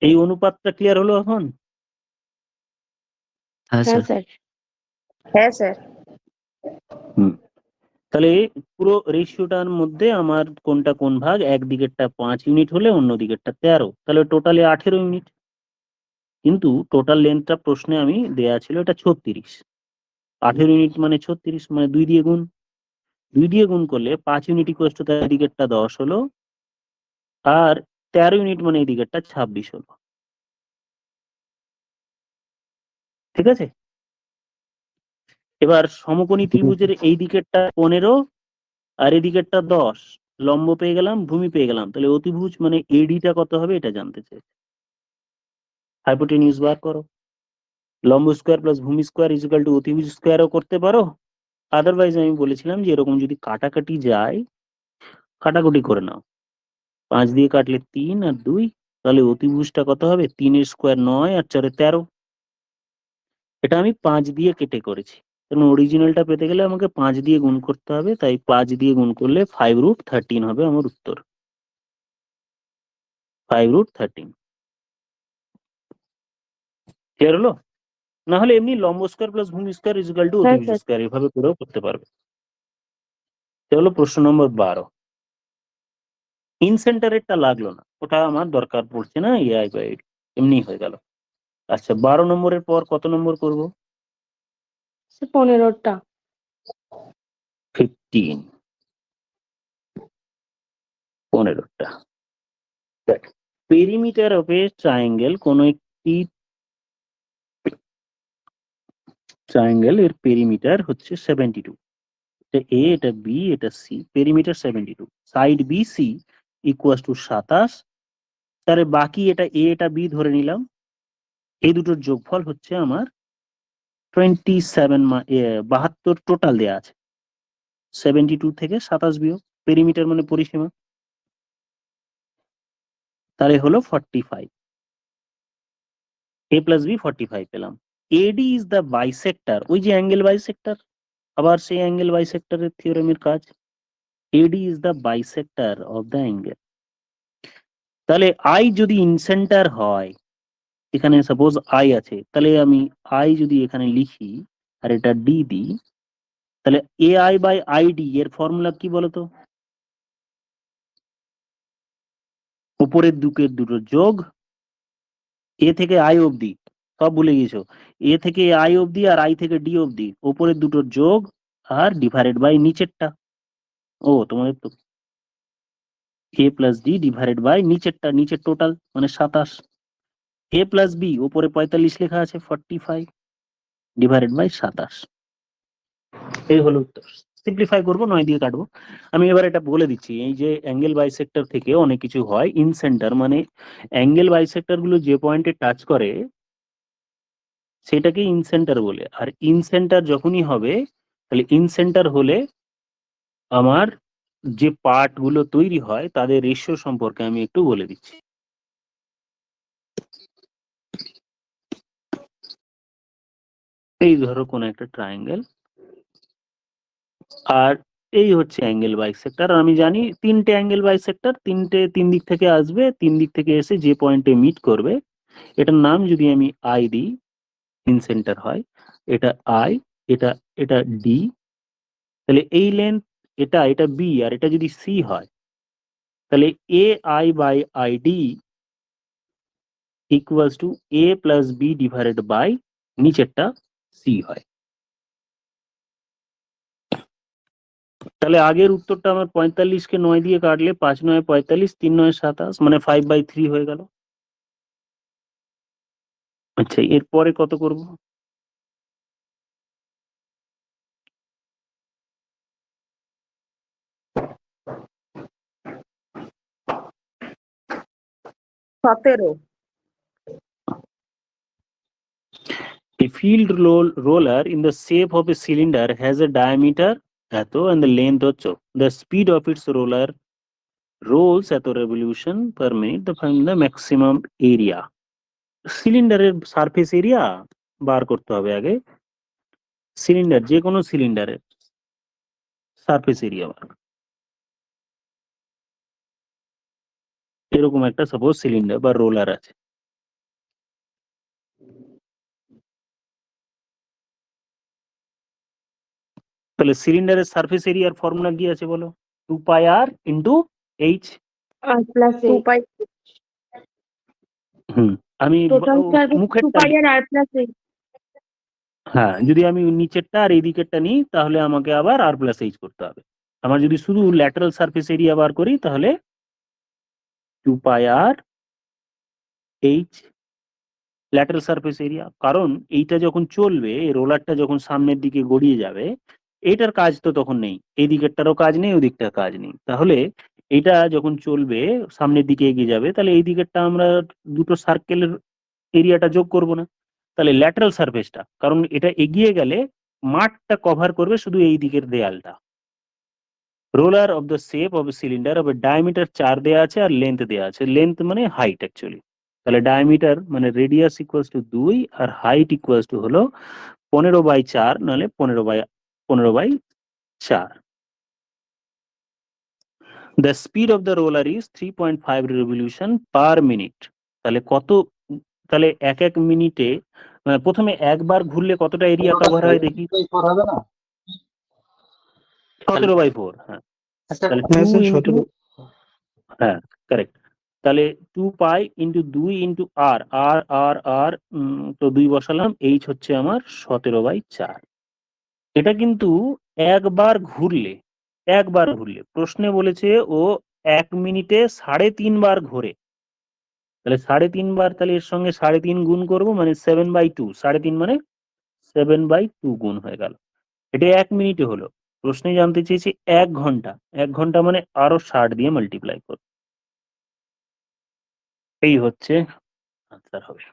এই অনুপাতটা ক্লিয়ার হলো এখন? হ্যাঁ হ্যাঁ স্যার। স্যার। হ্যাঁ স্যার। হুম, তাহলে পুরো রেশিওটার মধ্যে আমার কোনটা কোন ভাগ, একদিকেরটা 5 ইউনিট হলে অন্য দিকেরটা 13, তাহলে টোটালে 18 ইউনিট। কিন্তু টোটাল লেন্থটা প্রশ্নে আমি দেয়া ছিল এটা 36, 18 ইউনিট মানে 36, মানে 2 দিয়ে গুণ, 2 দিয়ে গুণ করলে 5 ইউনিট ইকুয়ালস টু তার দিকেরটা 10 হলো, আর 13 ইউনিট মানে এই দিকেরটা 26 হলো। ঠিক আছে, এবার সমকোণী ত্রিভুজের এই দিকেরটা 15 আর এই দিকেরটা 10, লম্ব পেয়ে গেলাম, ভূমি পেয়ে গেলাম, তাহলে অতিভুজ মানে এডিটা কত হবে এটা জানতে চাই। হাইপোটেনিউজ বার করো, লম্ব স্কোয়ার প্লাস ভূমি স্কোয়ার ইজ ইকুয়াল টু অতিভুজ স্কোয়ারও করতে পারো, আদারওয়াইজ আমি বলেছিলাম যে এরকম যদি কাটাকাটি যায়, কাটাকুটি করে নাও, 5 দিয়ে কাটলে 3 আর 2, তাহলে অতিভুজটা কত হবে, 3 স্কোয়ার 9 আর 4 13। এটা আমি 5 দিয়ে কেটে করেছি, কারণ অরিজিনালটা পেতে গেলে আমাকে 5 দিয়ে গুণ করতে হবে, তাই 5 দিয়ে গুণ করলে 5√13 হবে আমার উত্তর, 5√13। ক্লিয়ার হলো? না হলে এমনি লম্ব স্কোয়ার প্লাস ভূমি স্কোয়ার ইজ ইকুয়াল টু হ্যাঁ অতিভুজ স্যার। স্কোয়ার এভাবে করেও করতে পারবে। এটা হলো প্রশ্ন নম্বর 12। ইন সেন্টারেরটা লাগলো না, ওটা আমার দরকার পড়ছে না, এআই বাই এমনি হয়ে গেল। আচ্ছা, 12 নম্বরের পর কত নম্বর করব? 15টা। 15, 15টা। পেরিমিটার অফ এ ট্রায়াঙ্গেল, কোন একটি ট্রায়াঙ্গেল এর পেরিমিটার হচ্ছে 72, এটা এ, এটা বি, এটা C, perimeter 72, side B C equal to 27, তাহলে বাকি এটা এ এটা বি ধরে নিলাম, এই দুটোর যোগফল হচ্ছে আমার 72 টোটাল দেয়া আছে, 72 থেকে 27 বিয়োগ, পেরিমিটার মানে পরিসীমা, তাহলে হলো 45, a প্লাস বি 45 পেলাম। এডি ইজ দ্য বাইসেক্টর, ওই যে অ্যাঙ্গেল বাইসেক্টর, আবার সেই অ্যাঙ্গেল বাইসেক্টরের থিওরেমের কাজ, এডি is the bisector of the angle. তাহলে আই যদি ইনসেন্টার হয়, এখানে সাপোজ আই আছে, তাহলে আমি আই যদি এখানে লিখি আর এটা ডি দিই, তাহলে A I by I D এর ফর্মুলা কি বলতো? উপরের দুকের দুটো যোগ, এ থেকে আই অবধি, সব ভুলে গেছো, এ থেকে আই অবধি আর আই থেকে ডি অবধি, উপরের দুটো যোগ আর ডিভাইডেড বাই নিচেরটা। ও তোমাদের তো এ প্লাস ডি ডিভাইডেড বাই নিচেরটা, নিচের টোটাল মানে 27, এ প্লাস বি উপরে 45 লেখা আছে, 45 ডিভাইডেড বাই 27, এই হলো উত্তর। সিম্পলিফাই করবো, 9 দিয়ে কাটবো। আমি এবার এটা বলে দিচ্ছি, এই যে অ্যাঙ্গেল বাইসেক্টর থেকে অনেক কিছু হয়, ইন সেন্টার মানে অ্যাঙ্গেল বাইসেক্টর গুলো যে পয়েন্টে টাচ করে সেটাকে ইন সেন্টার বলে, আর ইন সেন্টার যখনই হবে, তাহলে ইন সেন্টার হলে আমার যে পার্ট গুলো তৈরি হয় তাদের রেশিও সম্পর্কে আমি একটু বলে দিচ্ছি। এই ধরো কোন একটা ট্রায়াঙ্গেল, আর এই হচ্ছে অ্যাঙ্গেল বাইসেক্টর। আমি জানি তিনটে অ্যাঙ্গেল বাইসেক্টর, তিন দিক থেকে আসবে, তিন দিক থেকে এসে যে পয়েন্টে মিট করবে এটার নাম যদি আমি আই দিই, ইন সেন্টার হয়, এটা আই, এটা এটা ডি, তাহলে এই লেন্থ এটা এটা বি, আর এটা যদি সি হয় তাহলে A I by I D equals to A plus B divided by নিচেরটা সি হয়। তাহলে আগের উত্তরটা আমার 45-কে 9 দিয়ে কাটলে 5 9 45, 3 9 27, মানে 5/3 হয়ে গেল। আচ্ছা, এরপরে কত করব? সতেরো। A field roller in the shape of a cylinder has a diameter এত and the length হচ্ছে। The speed of its roller rolls এত revolution per minute, the find the maximum area। সিলিন্ডারের সারফেস এরিয়া বার করতে হবে আগে। Cylinder, যে কোনো সিলিন্ডারের সারফেস এরিয়া বার। এরকম একটা সাপোজ সিলিন্ডার বা রোলার আছে, তাহলে সিলিন্ডারের সারফেস এরিয়ার ফর্মুলা কি আছে বলো? 2πr into H. আর প্লাস টু পাই। আমি টোটাল সার্ভিস মুখের 2 পাই আর আর প্লাস এইচ। হ্যাঁ, যদি আমি নিচেরটা আর এই দিকেরটা নিই তাহলে আমাকে আবার আর প্লাস এইচ করতে হবে। আমার যদি শুধু ল্যাটারাল সারফেস এরিয়া বার করি তাহলে 2πr H lateral surface area. কারণ এইটা যখন চলবে, এই রোলারটা যখন সামনের দিকে গড়িয়ে যাবে, এইটার কাজ তো তখন নেই, এই দিকেরটারও কাজ নেই, ওই দিকটার কাজ নেই। তাহলে এটা যখন চলবে সামনের দিকে এগিয়ে যাবে, তাহলে এই দিকেরটা আমরা দুটো সার্কেলের এরিয়াটা যোগ করব না, তাহলে ল্যাটারাল সারফেসটা, কারণ এটা এগিয়ে গেলে মাঠটা কভার করবে শুধু এই দিকের দেয়ালটা। Roller of the shape of cylinder of diameter 4 দেয়া আছে আর লেন্থ দেয়া আছে। লেন্থ মানে হাইট অ্যাকচুয়ালি, তাহলে ডায়ামিটার মানে রেডিয়াস ইকুয়ালস টু 2 আর হাইট ইকুয়ালস টু হলো 15/4, নাহলে 15/4। The speed of the roller is 3.5 revolution per minute. তাহলে কত, তাহলে এক এক মিনিটে প্রথমে একবার ঘুরলে কতটা এরিয়া কভার হয় দেখি। 17/4, হ্যাঁ। তাহলে 2 ইন্টু, হ্যাঁ কারেক্ট, তাহলে 2π ইন্টু 2 ইন্টু আর আর আর আর তো 2 বসালাম, এইচ হচ্ছে আমার 17/4। এটা কিন্তু একবার ঘুরলে প্রশ্নে বলেছে ও 1 মিনিটে 3.5 বার ঘোরে, তাহলে 3.5 বার, তাহলে এর সঙ্গে 3.5 গুণ করবো, মানে 7/2, 3.5 মানে 7/2 গুণ হয়ে গেল। এটা 1 মিনিটে হলো। প্রশ্নে জানতে চেয়েছি 1 ঘন্টা, 1 ঘন্টা মানে আরো 60 দিয়ে মাল্টিপ্লাই করো। এই হচ্ছে আনসার হবে।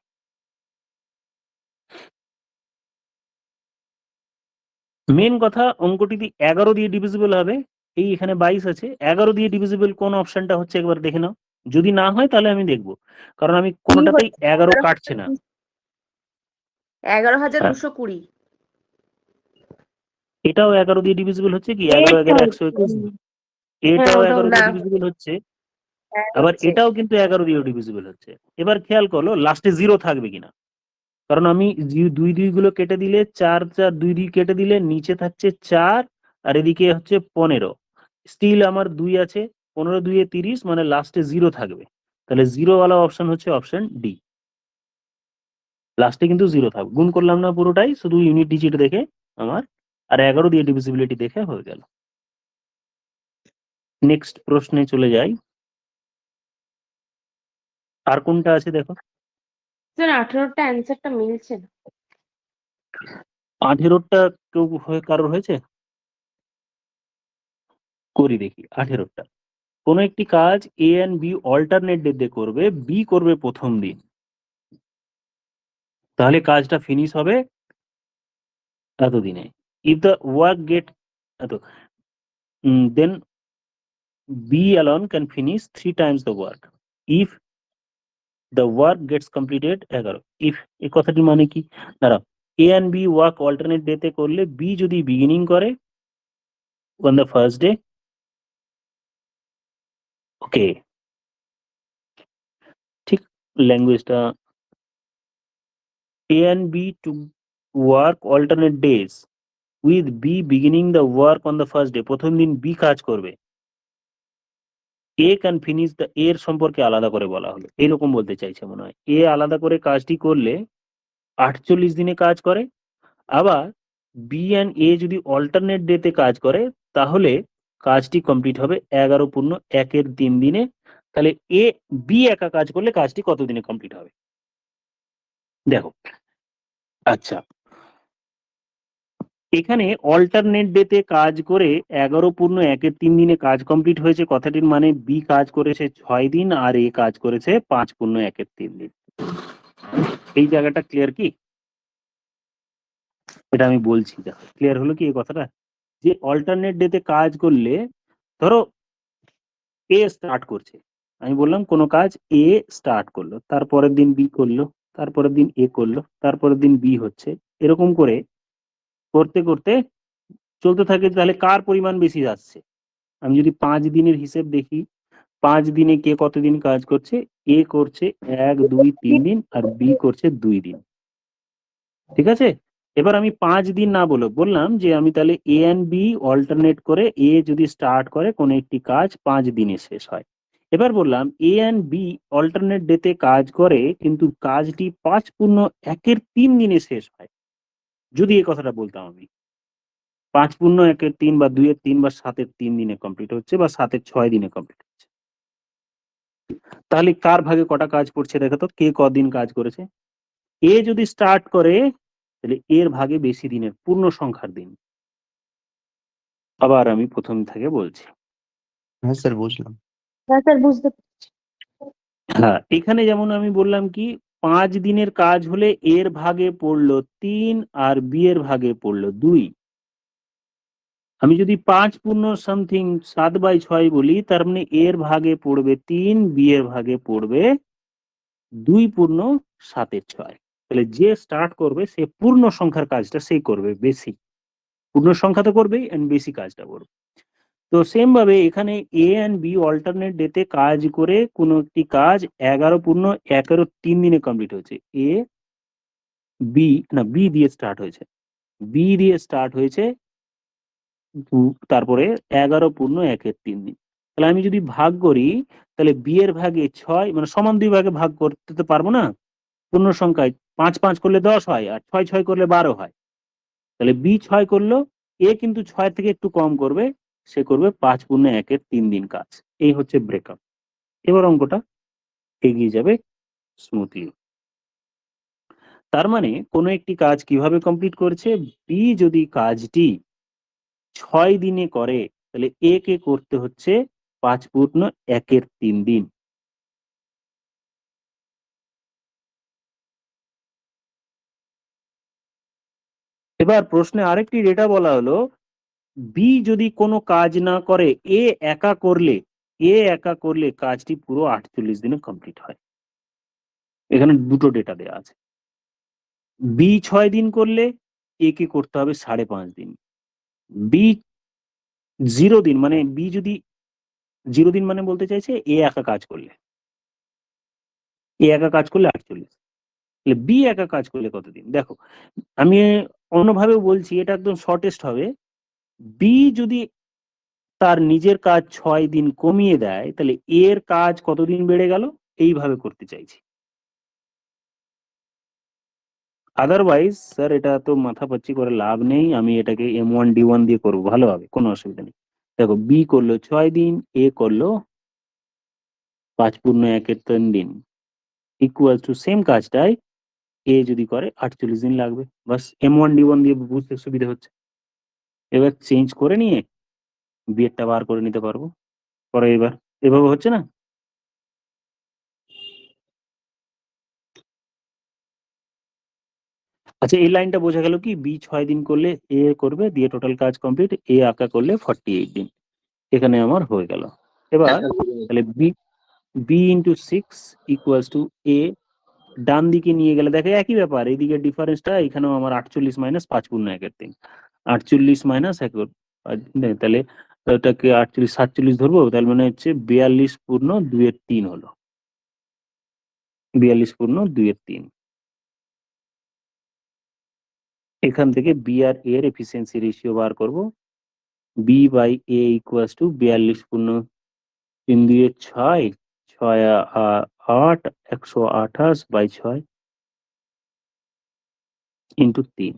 মেন কথা, অঙ্কটি 11 দিয়ে ডিভিজিবল হবে, এই এখানে 22 আছে, 11 দিয়ে ডিভিজিবল কোন অপশনটা হচ্ছে একবার দেখে নাও। যদি না হয় তাহলে আমি দেখবো, কারণ আমি কোনোটাতেই 11 কাটছে না। 11,220। এটাও 11 দিয়ে ডিভিজিবল হচ্ছে কি? 11 11 121। এটাও 11 দিয়ে ডিভিজিবল হচ্ছে, আবার এটাও কিন্তু 11 দিয়ে ডিভিজিবল হচ্ছে। এবার খেয়াল করো লাস্টে 0 থাকবে কিনা, কারণ আমি 2 গুলো কেটে দিলে 4 4 2 কেটে দিলে নিচে থাকছে 4, আর এদিকে হচ্ছে 15, স্টিল আমার 2 আছে, 15 2 30, মানে লাস্টে 0 থাকবে। তাহলে 0 ওয়ালা অপশন হচ্ছে অপশন ডি, লাস্টে কিন্তু 0 থাকবে। গুণ করলাম না পুরোটাই, শুধু ইউনিট ডিজিট দেখে আমার, আর 11 দিয়ে ডিভিজিবিলিটি দেখে হয়ে গেল। নেক্সট প্রশ্নে চলে যাই। আর কোনটা আছে দেখো। স্যার 18টা অ্যান্সারটা মিলছে না। 18টা কেউ কারোর হয়েছে? করি দেখি 18টা। কোন একটি কাজ এ এন্ড বি অল্টারনেট ডে করবে, বি করবে প্রথম দিন, তাহলে কাজটা ফিনিশ হবে এতদিনে। ইফ দ্য ওয়ার্ক গেট এত, then B alone can finish 3 times the work if the work gets completed 11। If এই কথাটি মানে কি? দাঁড়াও, A and B work alternate ডেতে করলে বি যদি বিগিনিং করে on the first day, okay, ঠিক ল্যাঙ্গুয়েজটা, A and B to work alternate days with B beginning the work on the first day, প্রথম দিন বি কাজ করবে, এ ক্যান ফিনিশ দ্য, এর সম্পর্কে আলাদা করে বলা হলো, এরকম বলতে চাইছে মনে হয়। এ আলাদা করে কাজটি করলে 48 দিনে কাজ করে, আবার বি অ্যান্ড এ যদি অল্টারনেট ডেতে কাজ করে তাহলে কাজটি কমপ্লিট হবে 11.1 দিনে। তাহলে এ বি একা কাজ করলে কাজটি কত দিনে কমপ্লিট হবে দেখো। আচ্ছা, এখানে অল্টারনেট ডেতে কাজ করে 11.1 দিনে কাজ কমপ্লিট হয়েছে, কথাটির মানে বি কাজ করেছে 6 দিন আর এ কাজ করেছে 5.1 দিন। এই জায়গাটা ক্লিয়ার কি? এটা আমি বলছি, দেখো ক্লিয়ার হলো কি এই কথাটা, যে অল্টারনেট ডেতে কাজ করলে ধরো এ স্টার্ট করছে, আমি বললাম কোনো কাজ এ স্টার্ট করলো, তারপরের দিন বি করলো, তারপরের দিন এ করলো, তারপরের দিন বি হচ্ছে, এরকম করে করতে করতে চলতে থাকে। তাহলে কার পরিমাণ বেশি যাচ্ছে? আমি যদি 5 দিনের হিসেব দেখি, 5 দিনে কে কতদিন কাজ করছে? এ করছে 1 2 3 দিন আর বি করছে 2 দিন, ঠিক আছে। এবার আমি 5 দিন না বললাম যে আমি তাহলে এ অ্যান্ড বি অল্টারনেট করে, এ যদি স্টার্ট করে কোনো একটি কাজ 5 দিনে শেষ হয়। এবার বললাম এ অ্যান্ড বি অল্টারনেট ডেতে কাজ করে কিন্তু কাজটি 5.1 দিনে শেষ হয়, যদি এই কথাটা বলতাম আমি 5.1 বা 2-3 বা 7-3 দিনে কমপ্লিট হচ্ছে বা 7-6 দিনে কমপ্লিট হচ্ছে, তাহলে কার ভাগে কটা কাজ পড়ছে দেখো তো, কে কদিন কাজ করেছে? এ যদি স্টার্ট করে তাহলে এর ভাগে বেশি দিনের, পূর্ণ সংখ্যার দিন। আবার আমি প্রথম থেকে বলছি, হ্যাঁ স্যার বুঝলাম। হ্যাঁ স্যার বুঝতে পারছি। হ্যাঁ এখানে যেমন আমি বললাম কি 5 দিনের কাজ হলে এর ভাগে পড়লো 3 আর বি এর ভাগে পড়লো 2। আমি যদি 5 পূর্ণ সামথিং 7/6 বলি তার মানে এর ভাগে পড়বে 3, বি এর ভাগে পড়বে 2 পূর্ণ 7/6। তাহলে যে স্টার্ট করবে সে পূর্ণ সংখ্যার কাজটা সেই করবে বেশি, পূর্ণ সংখ্যা তো করবেই এন্ড বেশি কাজটা করবে। তো সেম ভাবে এখানে এ এন্ড বি অল্টারনেট ডেতে কাজ করে কোনো একটি কাজ 11.1 দিনে কমপ্লিট হয়েছে, এ বি না বি দিয়ে স্টার্ট হয়েছে, বি দিয়ে স্টার্ট হয়েছে তারপরে 11.1 দিন। তাহলে আমি যদি ভাগ করি তাহলে বি এর ভাগে 6, মানে সমান 2 ভাগে ভাগ করতে তো পারবো না, পূর্ণ সংখ্যায় 5 করলে 10 হয় আর 6 করলে 12 হয়। তাহলে বি 6 করলো, এ কিন্তু 6 থেকে একটু কম করবে, সে করবে 5.1 দিন কাজ। এই হচ্ছে ব্রেকআপ। এবার অঙ্কটা এগিয়ে যাবে স্মুথলি। তার মানে কোনো একটি কাজ কিভাবে কমপ্লিট করেছে, বি যদি কাজটি 6 দিনে করে তাহলে এ কে করতে হচ্ছে 5.1 দিন। এবার প্রশ্নে আরেকটি ডেটা বলা হলো, বি যদি কোনো কাজ না করে এ একা করলে, কাজটি পুরো 48 দিনে কমপ্লিট হয়। এখানে দুটো ডেটা দেওয়া আছে, বি 6 দিন করলে এ কে করতে হবে 5.5 দিন, বি 0 দিন মানে বি যদি 0 দিন মানে বলতে চাইছে এ একা কাজ করলে, 48, তাহলে বি একা কাজ করলে কতদিন? দেখো আমি অন্যভাবে বলছি, এটা একদম শর্টেস্ট হবে। বি যদি তার নিজের কাজ 6 দিন কমিয়ে দেয় তাহলে এর কাজ কতদিন বেড়ে গেল, এইভাবে করতে চাইছি। আদারওয়াইজ স্যার এটা তো মাথাপাচ্ছি করে লাভ নেই, আমি এটাকে M1D1 দিয়ে করবো, ভালো হবে, কোনো অসুবিধা নেই। দেখো বি করলো 6 দিন, এ করলো 5.1 দিন, ইকুয়াল টু সেম কাজটাই এ যদি করে 48 দিন লাগবে। বাস M1D1 দিয়ে বুঝতে সুবিধা হচ্ছে। এবার চেঞ্জ করে নিয়ে বি এরটা বার করে নিতে পারবো পরে। এবার এভাবে হচ্ছে না? আচ্ছা এই লাইনটা বোঝা গেল কি, বি 6 দিন করলে এ করবে, দিয়ে টোটাল কাজ কমপ্লিট, এ আঁকা করলে 48 দিন, এখানে আমার হয়ে গেল। এবার তাহলে B B into 6 equals to A ডান দিকে নিয়ে গেলে দেখো একই ব্যাপার, এইদিকে ডিফারেন্সটা এখানেও আমার 48 মাইনাস 5/1 48 মাইনাস 1 তাহলে ওটাকে 48 47 ধরবো, তাহলে মানে হচ্ছে 42/2 হলো, 42/2। এখান থেকে বি আর এ এর এফিসিয়েন্সি রেশিও বার করব। B by A equals to 42/3 6 8 128/6 into 3।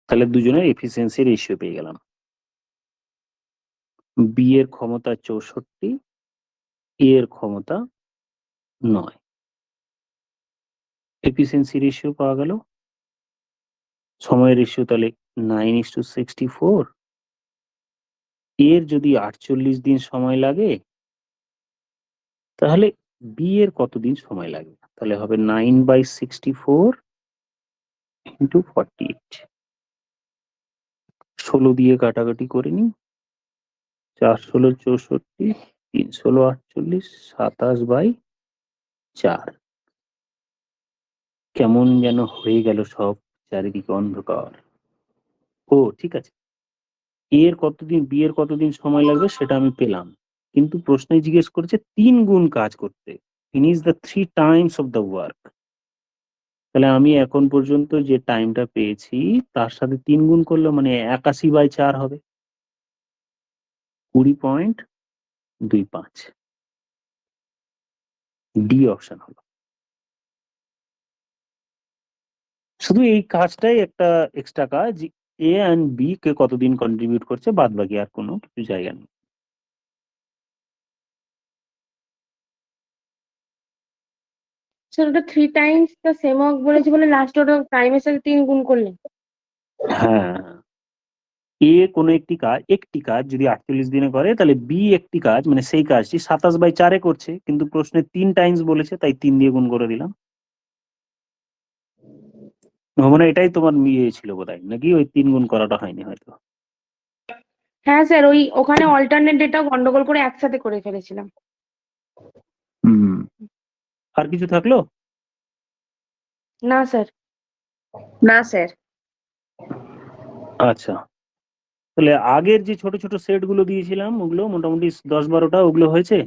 তাহলে দুজনের এফিসিয়েন্সি রেশিও পেয়ে গেলাম। বি এর ক্ষমতা 64, এ এর ক্ষমতা 9। এফিসিয়েন্সি রেশিও পাওয়া গেল। সময়ের রেশিও তাহলে 9:64। এর যদি 48 দিন সময় লাগে তাহলে বি এর কতদিন সময় লাগবে? তাহলে হবে 9/64 ইন্টু 48। 16 দিয়ে কাটাকাটি করে নিই, 4 × 16 = 64, 3 × 16 = 48, 27/4। কেমন যেন হয়ে গেল সব, চারিদিকে অন্ধকার। ও ঠিক আছে, এ এর কতদিন, বি এর কতদিন সময় লাগবে সেটা আমি পেলাম, কিন্তু প্রশ্নে জিজ্ঞেস করেছে 3 গুণ কাজ করতে, finish the 3 Times of the work. তাহলে আমি এখন পর্যন্ত যে টাইমটা পেয়েছি তার সাথে 3 গুণ করলে মানে 81/4 হবে, 20.25। ডি অপশন হলো। শুধু এই কাজটাই একটা এক্সট্রা কাজ, এ এন্ড বি কে কতদিন কন্ট্রিবিউট করছে, বাদ বাকি আর কোনো কিছু জায়গা নেই। স্যার ওটা 3 টাইমস দ্য সেম ওয়ার্ক বলেছে বলে লাস্ট ওটা টাইমের সাথে 3 গুণ করলেন। হ্যাঁ, এ কোনো একটি কাজ যদি 48 দিনে করে, তাহলে বি একটি কাজ মানে সেই কাজটি 27/4 করছে, কিন্তু প্রশ্নে 3 টাইমস বলেছে তাই 3 দিয়ে গুণ করে দিলাম। মানে এটাই তোমার ইয়ে ছিল বোধহয়, নাকি ওই 3 গুণ করাটা হয়নি হয়তো। হ্যাঁ স্যার, ওই ওখানে অল্টারনেট ডেটাও গন্ডগোল করে একসাথে করে ফেলেছিলাম। হুম, আর কিছু থাকলো? না স্যার। না স্যার। আচ্ছা, তাহলে আগের যে ছোট ছোট সেট গুলো দিয়েছিলাম ওগুলো মোটামুটি 10-12টা ওগুলো হয়েছে।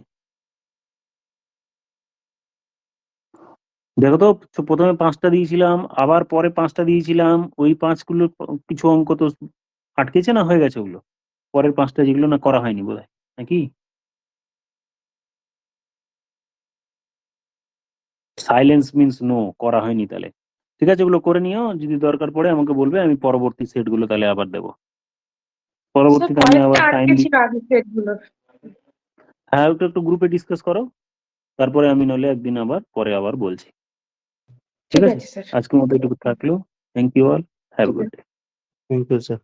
দেখো তো, প্রথমে 5টা দিয়েছিলাম, আবার পরে 5টা দিয়েছিলাম, ওই 5গুলো কিছু অঙ্ক তো আটকেছে না, হয়ে গেছে ওগুলো। পরের 5টা যেগুলো না করা হয়নি বোধহয়, নাকি? সাইলেন্স মিন্স নো, করা হয়নি তাহলে। ঠিক আছে, ওগুলো করে নিও, যদি দরকার পড়ে আমাকে বলবে, আমি পরবর্তী সেট গুলো তাহলে আবার দেবো। স্যার পরবর্তীতে আমি কয়েকটা আবার টাইম আটকে দিই। ছিল আগের সেটগুলো। হ্যাঁ, ওটা একটু গ্রুপে ডিসকাস করো, তারপরে আমি নলে একদিন আবার পরে আবার বলছি। ঠিক ঠিক আছে, আছে স্যার। আজকের মতো এটুকু থাকলো। থ্যাংক ইউ অল, হ্যাভ ঠিক গুড আছে। ডে। Thank you sir.